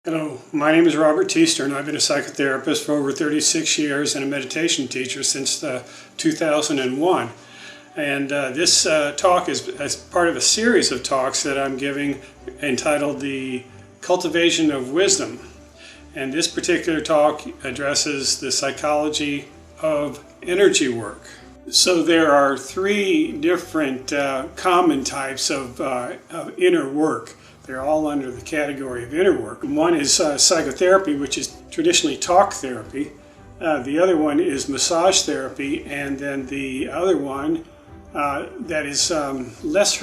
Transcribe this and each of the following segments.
Hello, my name is Robert Teaster, and I've been a psychotherapist for over 36 years and a meditation teacher since 2001. And this talk is as part of a series of talks that I'm giving entitled The Cultivation of Wisdom. And this particular talk addresses the psychology of energy work. So there are three different common types of inner work. They're all under the category of inner work. One is psychotherapy, which is traditionally talk therapy. The other one is massage therapy, and then the other one that is less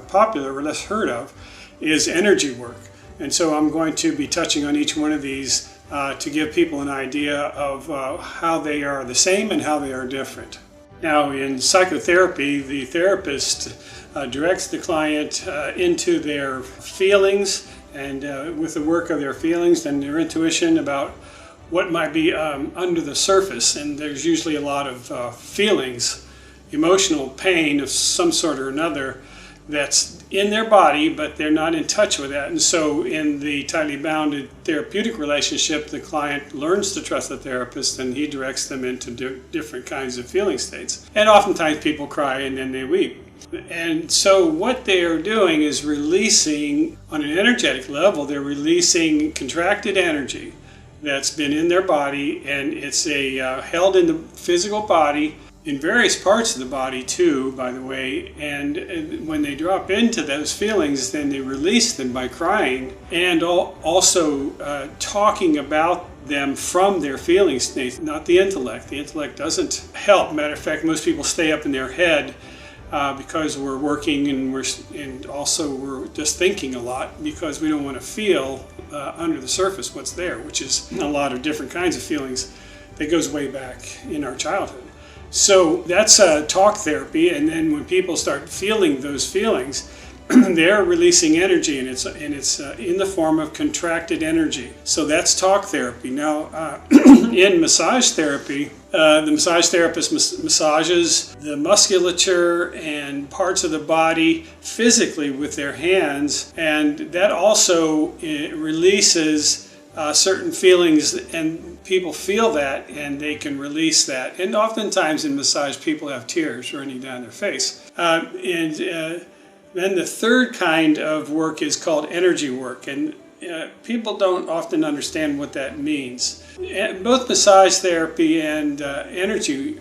popular or less heard of is energy work. And so I'm going to be touching on each one of these to give people an idea of how they are the same and how they are different. Now, in psychotherapy, the therapist directs the client into their feelings and with the work of their feelings and their intuition about what might be under the surface. And there's usually a lot of feelings, emotional pain of some sort or another that's in their body, but they're not in touch with that. And so in the tightly bounded therapeutic relationship, the client learns to trust the therapist, and he directs them into different kinds of feeling states. And oftentimes people cry and then they weep. And so what they are doing is releasing, on an energetic level, they're releasing contracted energy that's been in their body, and it's held in the physical body, in various parts of the body too, by the way, and when they drop into those feelings, then they release them by crying and also talking about them from their feeling state, not the intellect. The intellect doesn't help. Matter of fact, most people stay up in their head because we're working and we're just thinking a lot because we don't want to feel under the surface what's there, which is a lot of different kinds of feelings that goes way back in our childhood. So that's talk therapy, and then when people start feeling those feelings, they're releasing energy, and it's in the form of contracted energy. So that's talk therapy. Now, in massage therapy, the massage therapist massages the musculature and parts of the body physically with their hands, and that also releases certain feelings, and people feel that and they can release that. And oftentimes in massage, people have tears running down their face. Then the third kind of work is called energy work, and people don't often understand what that means. Both massage therapy and energy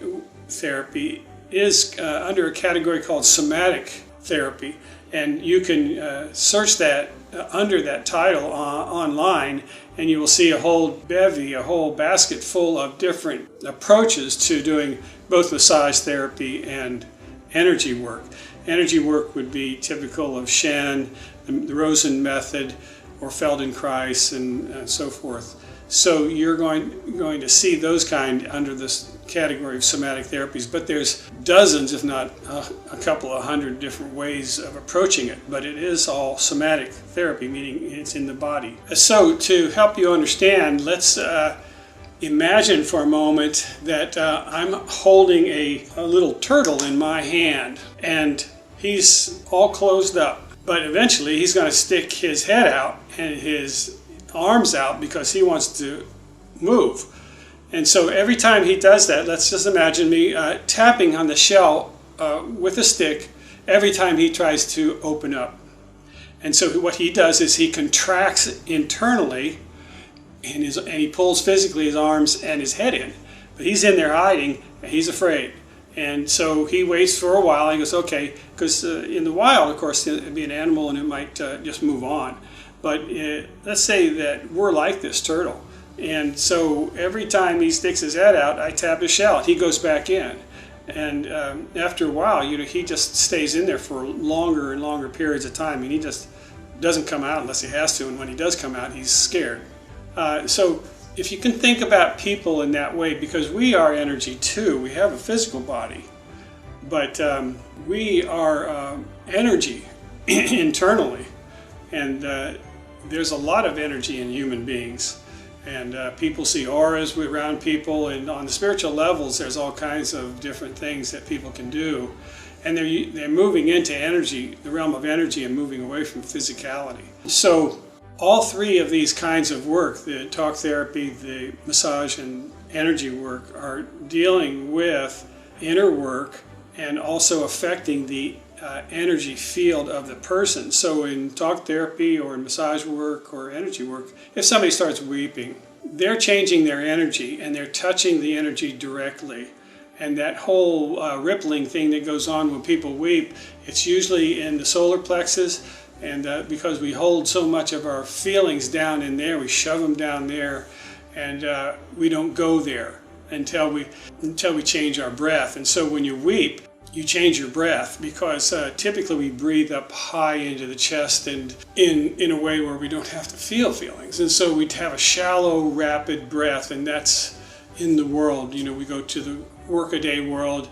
therapy is under a category called somatic therapy, and you can search that under that title online, and you will see a whole basket full of different approaches to doing both massage therapy and energy work. Energy work would be typical of Shen, the Rosen method, or Feldenkrais, and so forth. So you're going to see those kind under this category of somatic therapies, but there's dozens, if not a couple of hundred different ways of approaching it, but it is all somatic therapy, meaning it's in the body. So to help you understand, let's imagine for a moment that I'm holding a little turtle in my hand, and he's all closed up, but eventually he's going to stick his head out and his arms out because he wants to move. And so every time he does that, let's just imagine me tapping on the shell with a stick every time he tries to open up. And so what he does is he contracts internally, and he pulls physically his arms and his head in. But he's in there hiding, and he's afraid. And so he waits for a while. He goes, okay, because in the wild, of course, it'd be an animal and it might just move on. But let's say that we're like this turtle. And so every time he sticks his head out, I tap his shell, and he goes back in. And after a while, he just stays in there for longer and longer periods of time, and he just doesn't come out unless he has to. And when he does come out, he's scared. So if you can think about people in that way, because we are energy too, we have a physical body, but we are energy internally, and there's a lot of energy in human beings. And people see auras around people, and on the spiritual levels, there's all kinds of different things that people can do. And they're moving into energy, the realm of energy, and moving away from physicality. So All three of these kinds of work, the talk therapy, the massage, and energy work, are dealing with inner work and also affecting the energy field of the person. So in talk therapy or in massage work or energy work, if somebody starts weeping, they're changing their energy and they're touching the energy directly. And that whole rippling thing that goes on when people weep, it's usually in the solar plexus. And because we hold so much of our feelings down in there, we shove them down there, and we don't go there until we change our breath. And so when you weep, you change your breath, because typically we breathe up high into the chest and in a way where we don't have to feel feelings. And so we'd have a shallow, rapid breath, and that's in the world. You know, we go to the workaday world,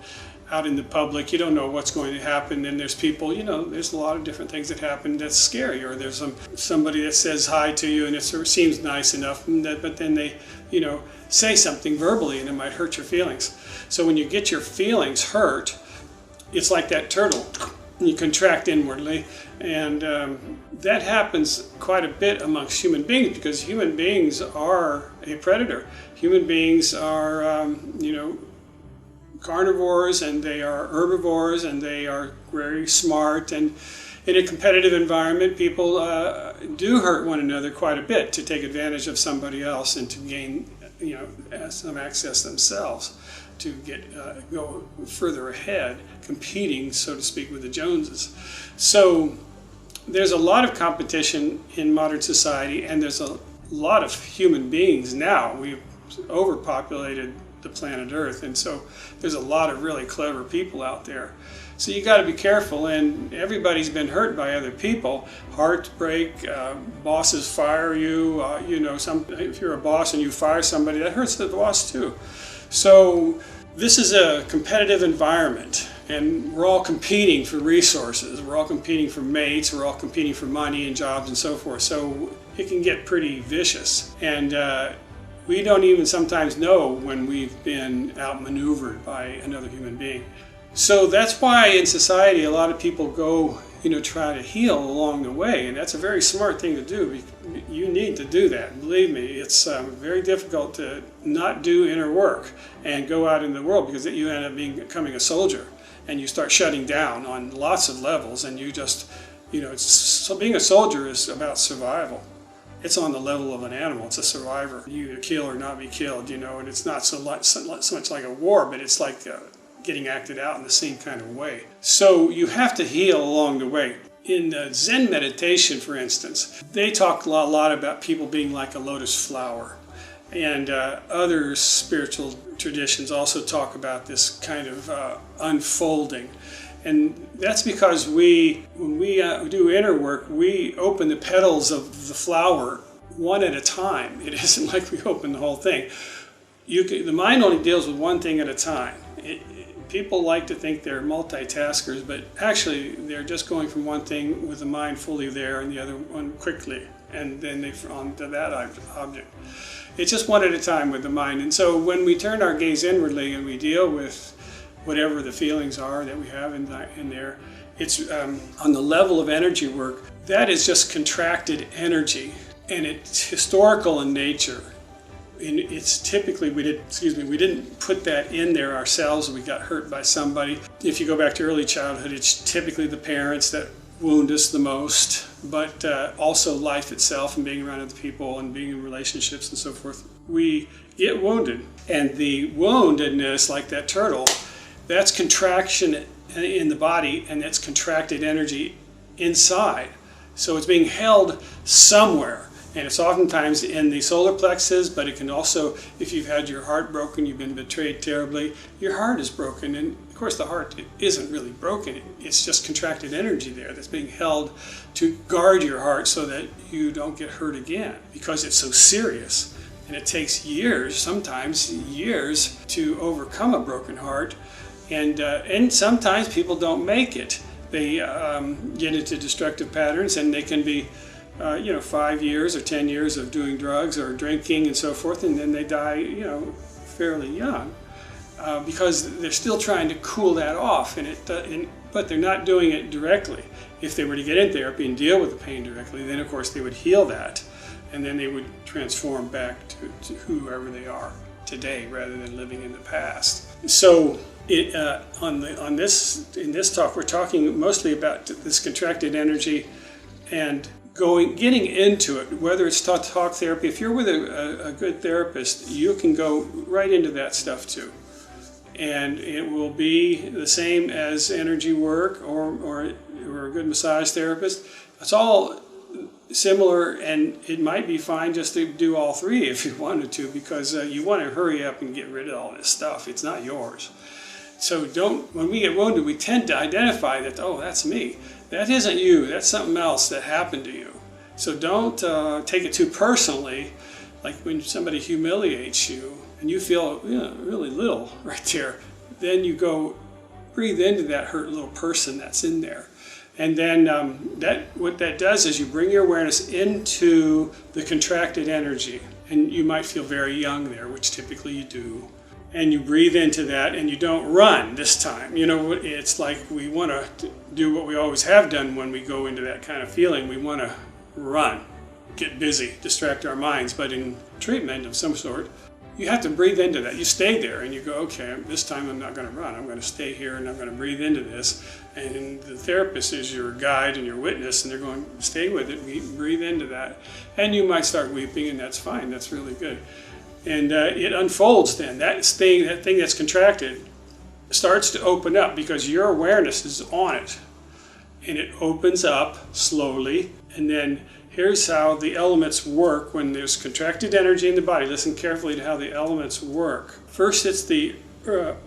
out in the public, you don't know what's going to happen, and there's people, you know, there's a lot of different things that happen that's scary, or there's somebody that says hi to you and it sort of seems nice enough, but then they, you know, say something verbally and it might hurt your feelings. So when you get your feelings hurt, it's like that turtle, you contract inwardly, and that happens quite a bit amongst human beings, because human beings are a predator. Human beings are, you know, carnivores, and they are herbivores, and they are very smart, and in a competitive environment people do hurt one another quite a bit to take advantage of somebody else and to gain, you know, some access themselves, to get go further ahead, competing, so to speak, with the Joneses. So there's a lot of competition in modern society, and there's a lot of human beings now. We've overpopulated the planet Earth, and so there's a lot of really clever people out there. So you got to be careful, and everybody's been hurt by other people. Heartbreak, bosses fire you, you know, if you're a boss and you fire somebody, that hurts the boss too. So this is a competitive environment, and we're all competing for resources, we're all competing for mates, we're all competing for money and jobs and so forth. So it can get pretty vicious, and we don't even sometimes know when we've been outmaneuvered by another human being. So that's why in society a lot of people go, you know, try to heal along the way, and that's a very smart thing to do. You need to do that. Believe me, it's very difficult to not do inner work and go out in the world, because you end up becoming a soldier, and you start shutting down on lots of levels, and you just, you know, so being a soldier is about survival. It's on the level of an animal. It's a survivor. You kill or not be killed, you know, and it's not so much like a war, but it's like getting acted out in the same kind of way. So you have to heal along the way. In Zen meditation, for instance, they talk a lot about people being like a lotus flower. And other spiritual traditions also talk about this kind of unfolding. And that's because when we do inner work, we open the petals of the flower one at a time. It isn't like we open the whole thing. The mind only deals with one thing at a time. People like to think they're multitaskers, but actually they're just going from one thing with the mind fully there and the other one quickly, and then they're on to that object. It's just one at a time with the mind. And so when we turn our gaze inwardly and we deal with whatever the feelings are that we have in there, it's on the level of energy work, that is just contracted energy, and it's historical in nature. And it's typically, we didn't put that in there ourselves. We got hurt by somebody. If you go back to early childhood, it's typically the parents that wound us the most, but also life itself and being around other people and being in relationships and so forth. We get wounded, and the woundedness, like that turtle, that's contraction in the body, and that's contracted energy inside. So it's being held somewhere, and it's oftentimes in the solar plexus, but it can also, if you've had your heart broken, you've been betrayed terribly, your heart is broken. And of course the heart isn't really broken, it's just contracted energy there that's being held to guard your heart so that you don't get hurt again, because it's so serious. And it takes years, sometimes years, to overcome a broken heart. And sometimes people don't make it. They get into destructive patterns, and they can be 5 years or 10 years of doing drugs or drinking and so forth, and then they die, fairly young, because they're still trying to cool that off, and but they're not doing it directly. If they were to get in therapy and deal with the pain directly, then of course they would heal that, and then they would transform back to whoever they are today rather than living in the past. So in this talk, we're talking mostly about this contracted energy and getting into it, whether it's talk therapy. If you're with a good therapist, you can go right into that stuff too. And it will be the same as energy work or a good massage therapist. It's all similar, and it might be fine just to do all three if you wanted to, because you want to hurry up and get rid of all this stuff. It's not yours. So when we get wounded, we tend to identify that, oh, that's me. That isn't you. That's something else that happened to you. So don't take it too personally, like when somebody humiliates you and you feel really little right there. Then you go breathe into that hurt little person that's in there. And then what that does is you bring your awareness into the contracted energy. And you might feel very young there, which typically you do. And you breathe into that, and you don't run this time. It's like we want to do what we always have done when we go into that kind of feeling. We want to run, get busy, distract our minds. But in treatment of some sort, you have to breathe into that. You stay there and you go, okay, this time I'm not going to run. I'm going to stay here and I'm going to breathe into this. And the therapist is your guide and your witness, and they're going, stay with it, breathe into that. And you might start weeping, and that's fine. That's really good. And it unfolds then. That thing that's contracted starts to open up because your awareness is on it. And it opens up slowly. And then here's how the elements work when there's contracted energy in the body. Listen carefully to how the elements work. First, it's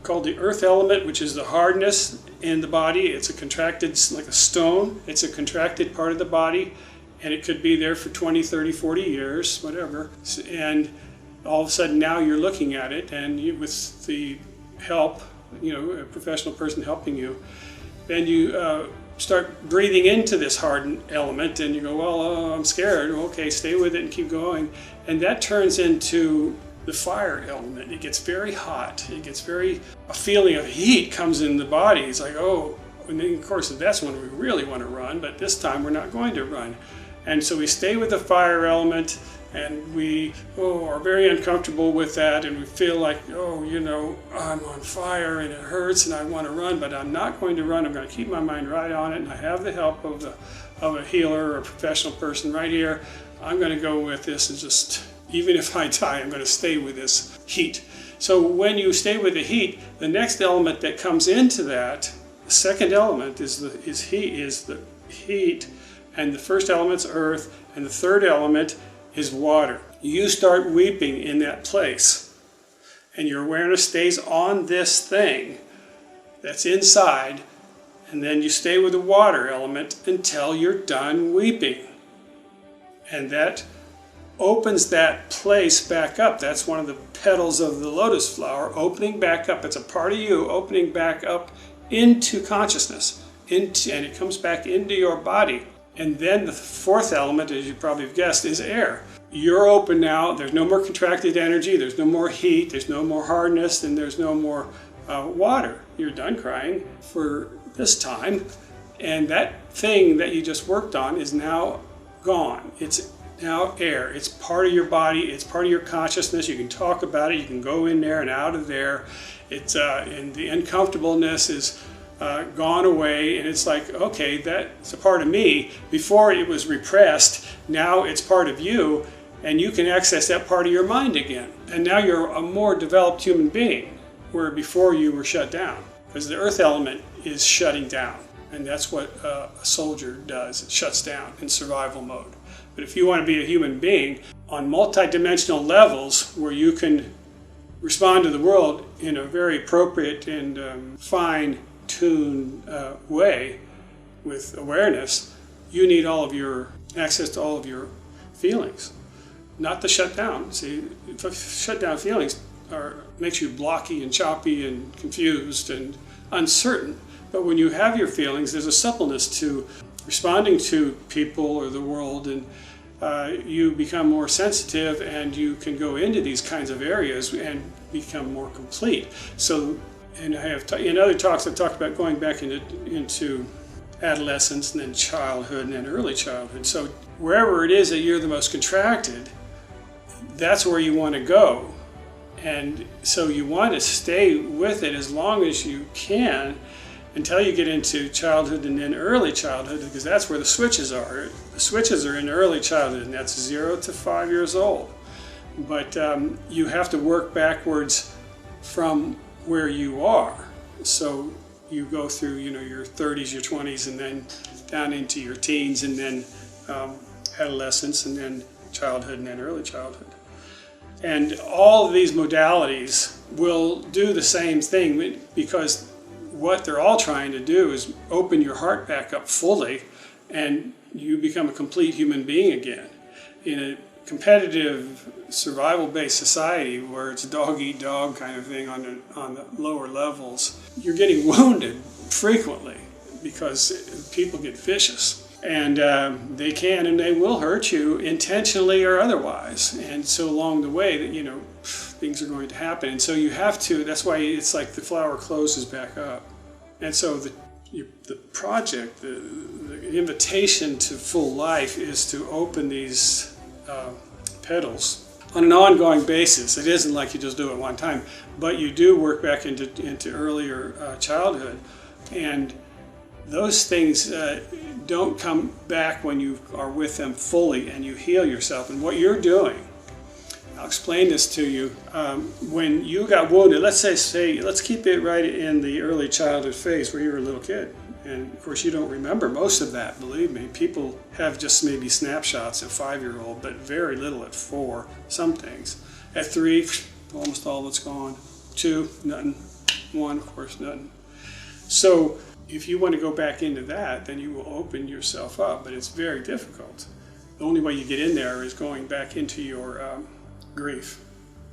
called the earth element, which is the hardness in the body. It's a contracted, like a stone. It's a contracted part of the body. And it could be there for 20, 30, 40 years, whatever. And all of a sudden now you're looking at it, and with the help, a professional person helping you, then you start breathing into this hardened element, and you go, well, I'm scared. Okay, stay with it and keep going. And that turns into the fire element. It gets very hot. It gets a feeling of heat comes in the body. It's like, oh, and then of course that's when we really want to run, but this time we're not going to run. And so we stay with the fire element, and we are very uncomfortable with that, and we feel like, I'm on fire and it hurts and I want to run, but I'm not going to run. I'm going to keep my mind right on it, and I have the help of a healer or a professional person right here. I'm going to go with this, and just, even if I die, I'm going to stay with this heat. So when you stay with the heat, the next element that comes into that, the second element is the heat, and the first element's earth, and the third element is water. You start weeping in that place, and your awareness stays on this thing that's inside, and then you stay with the water element until you're done weeping. And that opens that place back up. That's one of the petals of the lotus flower, opening back up. It's a part of you opening back up into consciousness, and it comes back into your body. And then the fourth element, as you probably have guessed, is air. You're open now. There's no more contracted energy. There's no more heat. There's no more hardness. And there's no more water. You're done crying for this time. And that thing that you just worked on is now gone. It's now air. It's part of your body. It's part of your consciousness. You can talk about it. You can go in there and out of there. And the uncomfortableness is gone away, and it's like, okay, that's a part of me. Before it was repressed, now it's part of you, and you can access that part of your mind again. And now you're a more developed human being, where before you were shut down, because the earth element is shutting down, and that's what a soldier does. It shuts down in survival mode. But if you want to be a human being on multidimensional levels, where you can respond to the world in a very appropriate and fine-tuned way with awareness, you need access to all of your feelings, not the shutdown. See, shutdown feelings makes you blocky and choppy and confused and uncertain. But when you have your feelings, there's a suppleness to responding to people or the world, and you become more sensitive, and you can go into these kinds of areas and become more complete. So and I have in other talks I've talked about going back into adolescence and then childhood and then early childhood. So wherever it is that you're the most contracted, that's where you want to go. And so you want to stay with it as long as you can until you get into childhood and then early childhood, because that's where the switches are. The switches are in early childhood, and that's 0 to 5 years old. But you have to work backwards from where you are. So you go through, your 30s, your 20s, and then down into your teens, and then adolescence, and then childhood, and then early childhood. And all of these modalities will do the same thing, because what they're all trying to do is open your heart back up fully, and you become a complete human being again. In a competitive, survival-based society where it's dog-eat-dog kind of thing on the lower levels, you're getting wounded frequently because people get vicious. And they can and they will hurt you intentionally or otherwise. And so along the way, that things are going to happen. And so you have to, that's why it's like the flower closes back up. And so the project, the invitation to full life is to open these petals on an ongoing basis. It isn't like you just do it one time, but you do work back into earlier childhood. And those things don't come back when you are with them fully and you heal yourself. And what you're doing, I'll explain this to you. When you got wounded, let's keep it right in the early childhood phase where you were a little kid. And of course you don't remember most of that, believe me. People have just maybe snapshots at 5-year-old, but very little at 4, some things. At 3, almost all of it's gone. 2, nothing. 1, of course, nothing. So if you want to go back into that, then you will open yourself up, but it's very difficult. The only way you get in there is going back into your grief,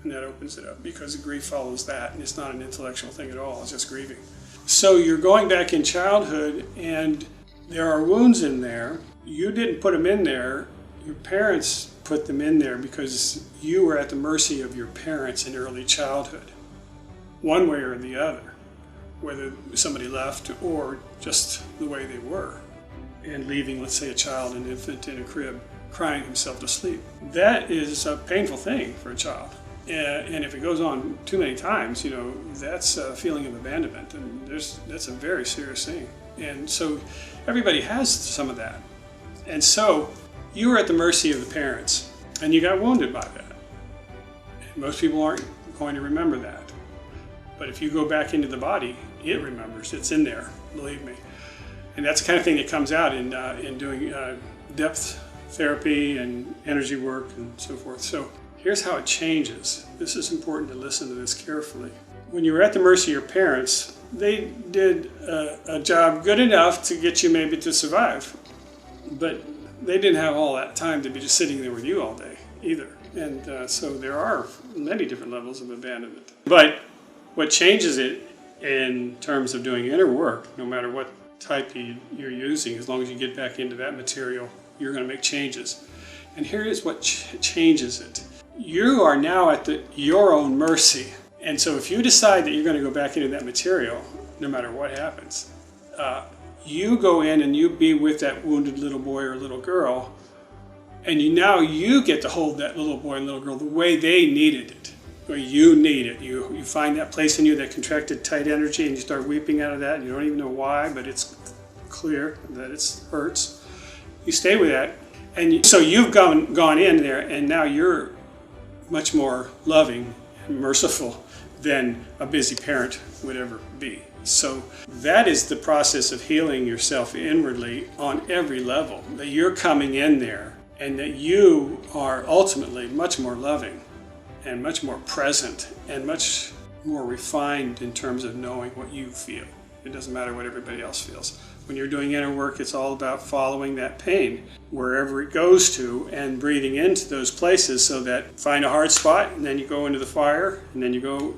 and that opens it up, because the grief follows that, and it's not an intellectual thing at all, it's just grieving. So you're going back in childhood, and there are wounds in there. You didn't put them in there, your parents put them in there because you were at the mercy of your parents in early childhood, one way or the other. Whether somebody left or just the way they were, and leaving, let's say, a child, an infant in a crib, crying himself to sleep. That is a painful thing for a child. And if it goes on too many times, that's a feeling of abandonment, and that's a very serious thing. And so everybody has some of that. And so you were at the mercy of the parents, and you got wounded by that. And most people aren't going to remember that. But if you go back into the body, it remembers. It's in there, believe me. And that's the kind of thing that comes out in doing depth therapy and energy work and so forth. So here's how it changes. This is important to listen to this carefully. When you were at the mercy of your parents, they did a job good enough to get you maybe to survive. But they didn't have all that time to be just sitting there with you all day either. And so there are many different levels of abandonment. But what changes it in terms of doing inner work, no matter what type you're using, as long as you get back into that material, you're going to make changes. And here is what changes it. You are now at your own mercy. And so if you decide that you're going to go back into that material, no matter what happens, you go in and you be with that wounded little boy or little girl, and now you get to hold that little boy and little girl the way they needed it. Or you need it. You find that place in you, that contracted, tight energy, and you start weeping out of that, and you don't even know why, but it's clear that it hurts. You stay with that, and so you've gone in there, and now you're much more loving and merciful than a busy parent would ever be. So that is the process of healing yourself inwardly on every level, that you're coming in there, and that you are ultimately much more loving and much more present and much more refined in terms of knowing what you feel. It doesn't matter what everybody else feels. When you're doing inner work, it's all about following that pain wherever it goes to and breathing into those places, so that find a hard spot, and then you go into the fire, and then you go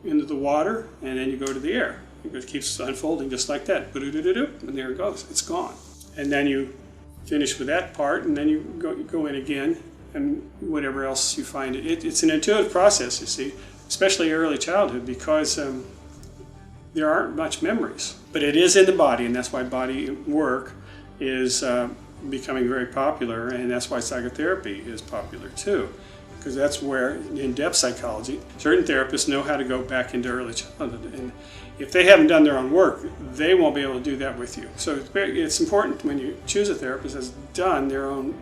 into the water, and then you go to the air. It keeps unfolding just like that. And there it goes. It's gone. And then you finish with that part, and then you go in again, and whatever else you find. It's an intuitive process, you see, especially early childhood, because there aren't much memories. But it is in the body, and that's why body work is becoming very popular, and that's why psychotherapy is popular too. Because that's where, in depth psychology, certain therapists know how to go back into early childhood. And if they haven't done their own work, they won't be able to do that with you. So it's important when you choose a therapist that's done their own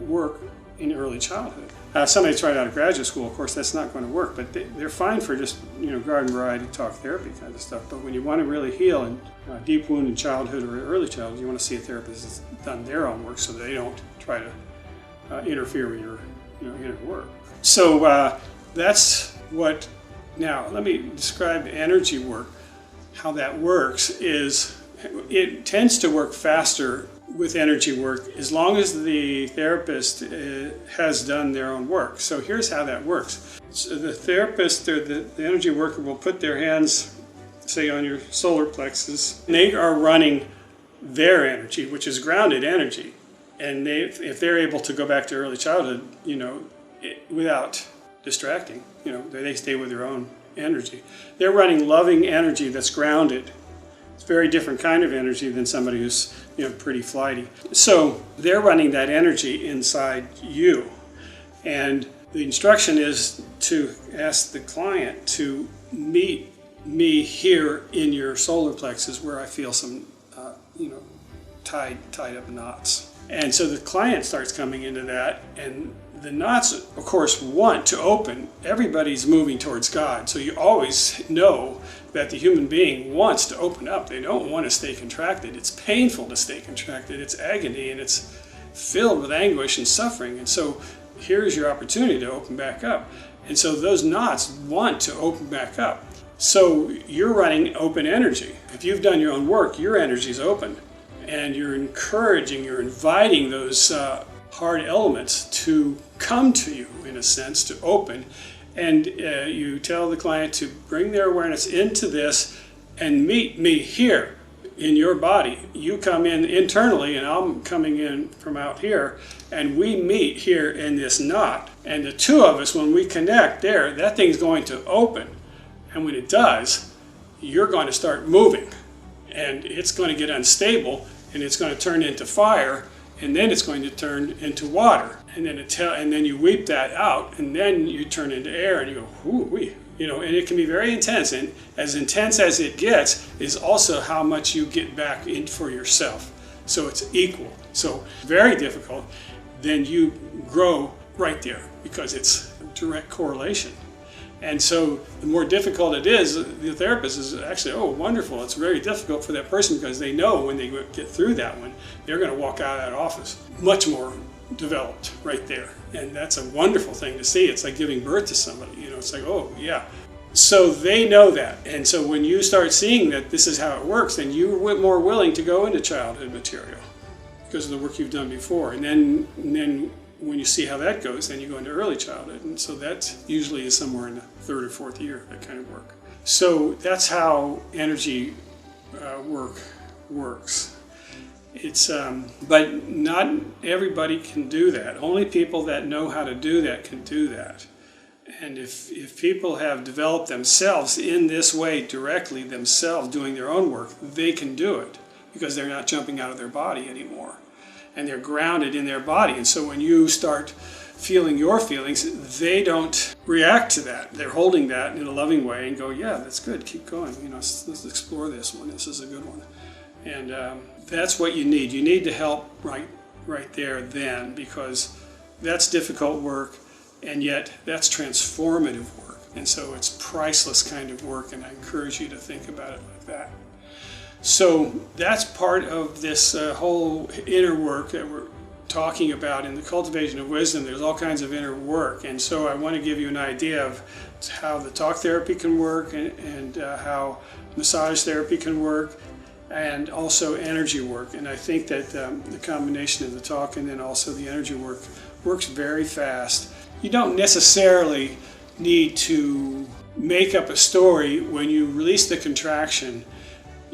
work in early childhood. Somebody tried out of graduate school, of course, that's not going to work, but they're fine for just, garden variety talk therapy kind of stuff. But when you want to really heal a deep wound in childhood or early childhood, you want to see a therapist that's done their own work so they don't try to interfere with your inner work. So that's what, now let me describe energy work. How that works is it tends to work faster with energy work as long as the therapist has done their own work. So here's how that works. So the therapist or the energy worker will put their hands, say, on your solar plexus. They are running their energy, which is grounded energy. And if they're able to go back to early childhood, without distracting, they stay with their own energy. They're running loving energy that's grounded. It's a very different kind of energy than somebody who's pretty flighty. So they're running that energy inside you. And the instruction is to ask the client to meet me here in your solar plexus where I feel some tied up knots. And so the client starts coming into that, and the knots, of course, want to open. Everybody's moving towards God. So you always know that the human being wants to open up. They don't want to stay contracted. It's painful to stay contracted. It's agony, and it's filled with anguish and suffering. And so here's your opportunity to open back up. And so those knots want to open back up. So you're running open energy. If you've done your own work, your energy's open. And you're encouraging, you're inviting those hard elements to come to you, in a sense, to open. And you tell the client to bring their awareness into this and meet me here in your body. You come in internally, and I'm coming in from out here, and we meet here in this knot. And the two of us, when we connect there, that thing's going to open. And when it does, you're going to start moving. And it's going to get unstable, and it's going to turn into fire, and then it's going to turn into water, and then you weep that out, and then you turn into air, and you go, ooh-wee, and it can be very intense. And as intense as it gets is also how much you get back in for yourself. So it's equal. So very difficult. Then you grow right there because it's a direct correlation. And so the more difficult it is, the therapist is actually, oh, wonderful. It's very difficult for that person because they know when they get through that one, they're going to walk out of that office much more developed right there. And that's a wonderful thing to see. It's like giving birth to somebody. It's like, oh, yeah. So they know that. And so when you start seeing that this is how it works, then you're more willing to go into childhood material because of the work you've done before. And then when you see how that goes, then you go into early childhood. And so that usually is somewhere in the third or fourth year, that kind of work. So that's how energy work works. It's but not everybody can do that. Only people that know how to do that can do that. And if people have developed themselves in this way directly, themselves doing their own work, they can do it because they're not jumping out of their body anymore. And they're grounded in their body. And so when you start feeling your feelings, they don't react to that. They're holding that in a loving way and go, yeah, that's good, keep going. Let's explore this one. This is a good one. And that's what you need. You need to help right there then, because that's difficult work, and yet that's transformative work. And so it's priceless kind of work, and I encourage you to think about it like that. So that's part of this whole inner work that we're talking about in the Cultivation of Wisdom. There's all kinds of inner work, and so I want to give you an idea of how the talk therapy can work and how massage therapy can work, and also energy work. And I think that the combination of the talk and then also the energy work works very fast. You don't necessarily need to make up a story when you release the contraction.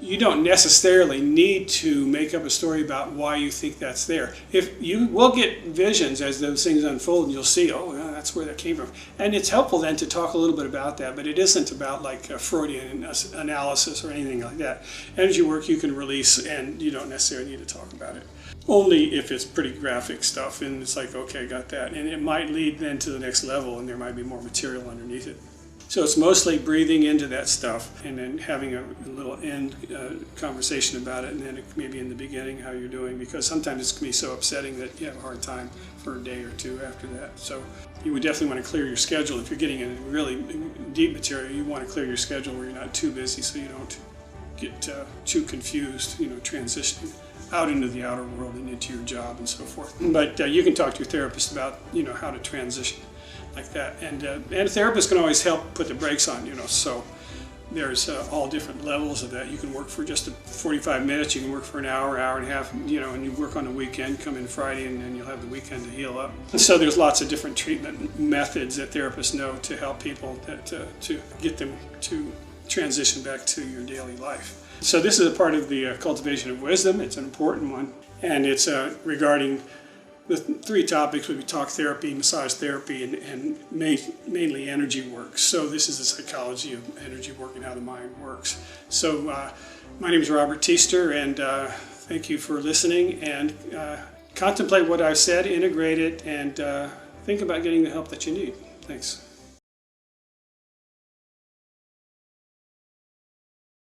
you don't necessarily need to make up a story about why you think that's there. If you will get visions as those things unfold, and you'll see, oh, yeah, that's where that came from. And it's helpful then to talk a little bit about that, but it isn't about like a Freudian analysis or anything like that. Energy work you can release, and you don't necessarily need to talk about it. Only if it's pretty graphic stuff, and it's like, okay, got that. And it might lead then to the next level, and there might be more material underneath it. So it's mostly breathing into that stuff and then having a little end conversation about it, and then maybe in the beginning how you're doing, because sometimes it can be so upsetting that you have a hard time for a day or two after that. So you would definitely want to clear your schedule. If you're getting into really deep material, you want to clear your schedule where you're not too busy so you don't get too confused, transitioning out into the outer world and into your job and so forth. But you can talk to your therapist about, how to transition like that. And a therapist can always help put the brakes on, so there's all different levels of that. You can work for just 45 minutes, you can work for an hour, hour and a half, and you work on the weekend, come in Friday, and then you'll have the weekend to heal up. And so there's lots of different treatment methods that therapists know to help people to get them to transition back to your daily life. So this is a part of the Cultivation of Wisdom. It's an important one, and it's regarding the three topics would be talk therapy, massage therapy, and mainly energy work. So this is the psychology of energy work and how the mind works. So my name is Robert Teester, and thank you for listening, and contemplate what I've said, integrate it, and think about getting the help that you need. Thanks.